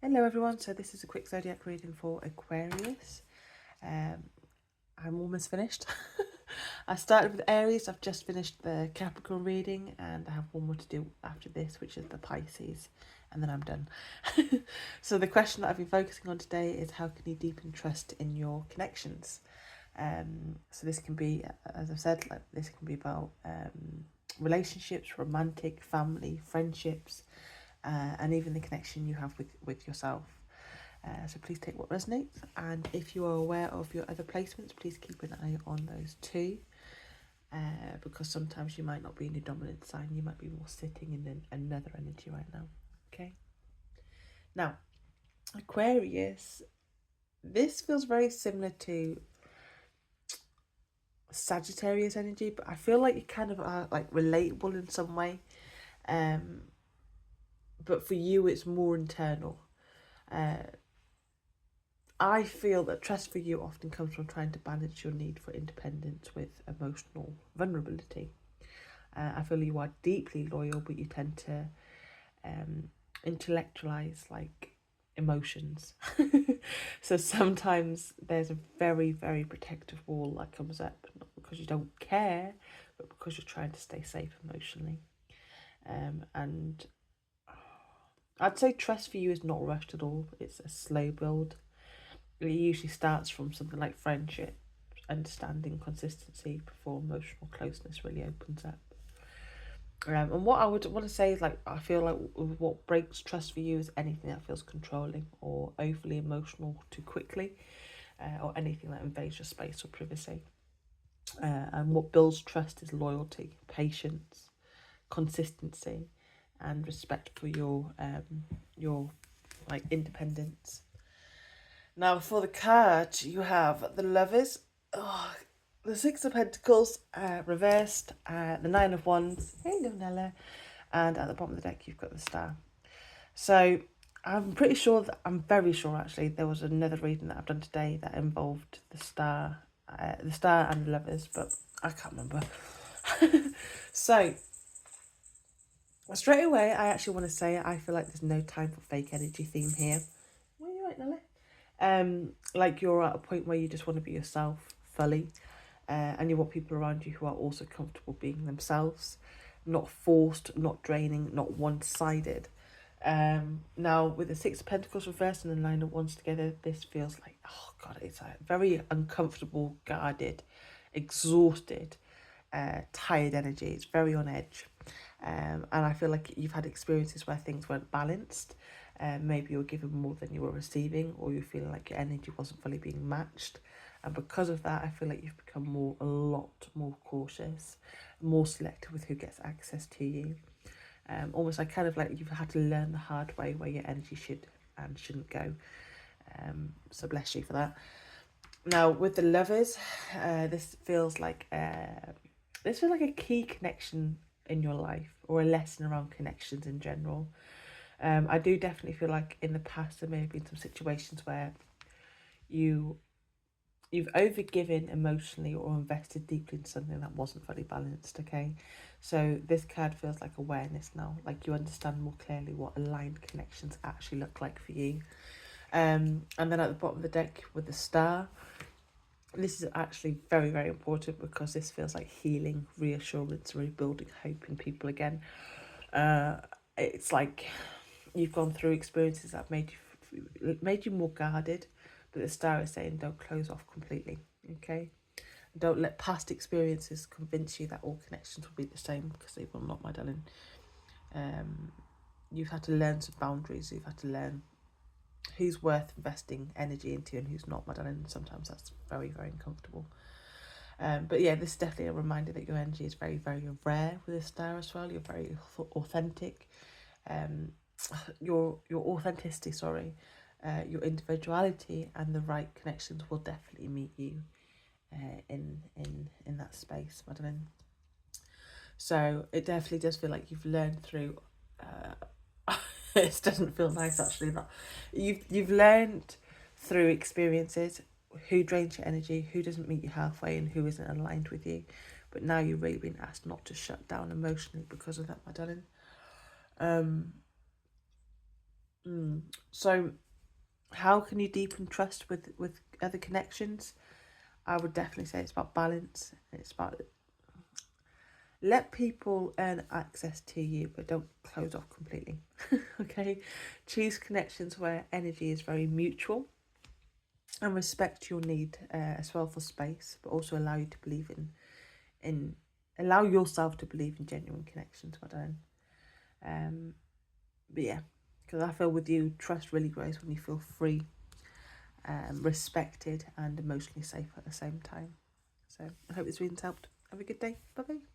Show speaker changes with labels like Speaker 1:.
Speaker 1: Hello everyone, so this is a quick zodiac reading for Aquarius. I'm almost finished. I started with Aries, I've just finished the Capricorn reading and I have one more to do after this, which is the Pisces, and then I'm done. So the question that I've been focusing on today is how can you deepen trust in your connections? So this can be, as I've said, like this can be about relationships, romantic, family, friendships, and even the connection you have with yourself. So please take what resonates, and if you are aware of your other placements, please keep an eye on those too, because sometimes you might not be in your dominant sign, you might be more sitting in another energy right now. Okay, now Aquarius, this feels very similar to Sagittarius energy, but I feel like you kind of are like relatable in some way, but for you it's more internal. I feel that trust for you often comes from trying to balance your need for independence with emotional vulnerability. I feel you are deeply loyal, but you tend to intellectualize like emotions. So sometimes there's a very, very protective wall that comes up, not because you don't care, but because you're trying to stay safe emotionally. And I'd say trust for you is not rushed at all. It's a slow build. It usually starts from something like friendship, understanding, consistency before emotional closeness really opens up. And what I would want to say is, like, I feel like what breaks trust for you is anything that feels controlling or overly emotional too quickly, or anything that invades your space or privacy. And what builds trust is loyalty, patience, consistency, and respect for your like independence. Now, for the card, you have the Lovers, the Six of Pentacles reversed, the Nine of Wands, hello Nella, and at the bottom of the deck, you've got the Star. So, I'm pretty sure I'm very sure actually, there was another reading that I've done today that involved the Star and the Lovers, but I can't remember. So, straight away, I actually want to say I feel like there's no time for fake energy theme here. Well, you're right, Nella. Like you're at a point where you just want to be yourself fully, and you want people around you who are also comfortable being themselves, not forced, not draining, not one-sided. Now with the Six of Pentacles reversed and the Nine of Wands together, this feels like, oh god, it's a very uncomfortable, guarded, exhausted, tired energy. It's very on edge. And I feel like you've had experiences where things weren't balanced. Maybe you were given more than you were receiving, or you feel like your energy wasn't fully being matched. And because of that, I feel like you've become a lot more cautious, more selective with who gets access to you. Almost like kind of like you've had to learn the hard way where your energy should and shouldn't go. So bless you for that. Now with the Lovers, this feels like a key connection in your life, or a lesson around connections in general. I do definitely feel like in the past there may have been some situations where you've overgiven emotionally or invested deeply in something that wasn't fully balanced. Okay, so this card feels like awareness now, like you understand more clearly what aligned connections actually look like for you. And then at the bottom of the deck with the Star, this is actually very, very important because this feels like healing, reassurance, rebuilding hope in people again. It's like you've gone through experiences that made you more guarded, but the Star is saying don't close off completely. Okay, don't let past experiences convince you that all connections will be the same, because they will not, my darling. You've had to learn some boundaries. You've had to learn who's worth investing energy into and who's not, my darling. Sometimes that's very, very uncomfortable. But yeah, this is definitely a reminder that your energy is very, very rare with this Star as well. You're very authentic. Your authenticity, sorry, your individuality and the right connections will definitely meet you in that space, Madeline. So it definitely does feel like you've learned through. It doesn't feel nice actually. That you've learned through experiences who drains your energy, who doesn't meet you halfway, and who isn't aligned with you. But now you've really been asked not to shut down emotionally because of that, my darling. So how can you deepen trust with other connections? I would definitely say it's about balance. It's about let people earn access to you, but don't close off completely. Okay, choose connections where energy is very mutual and respect your need as well for space, but also allow you to believe in allow yourself to believe in genuine connections. But but yeah, because I feel with you, trust really grows when you feel free, respected, and emotionally safe at the same time. So I hope this video's helped. Have a good day. Bye bye.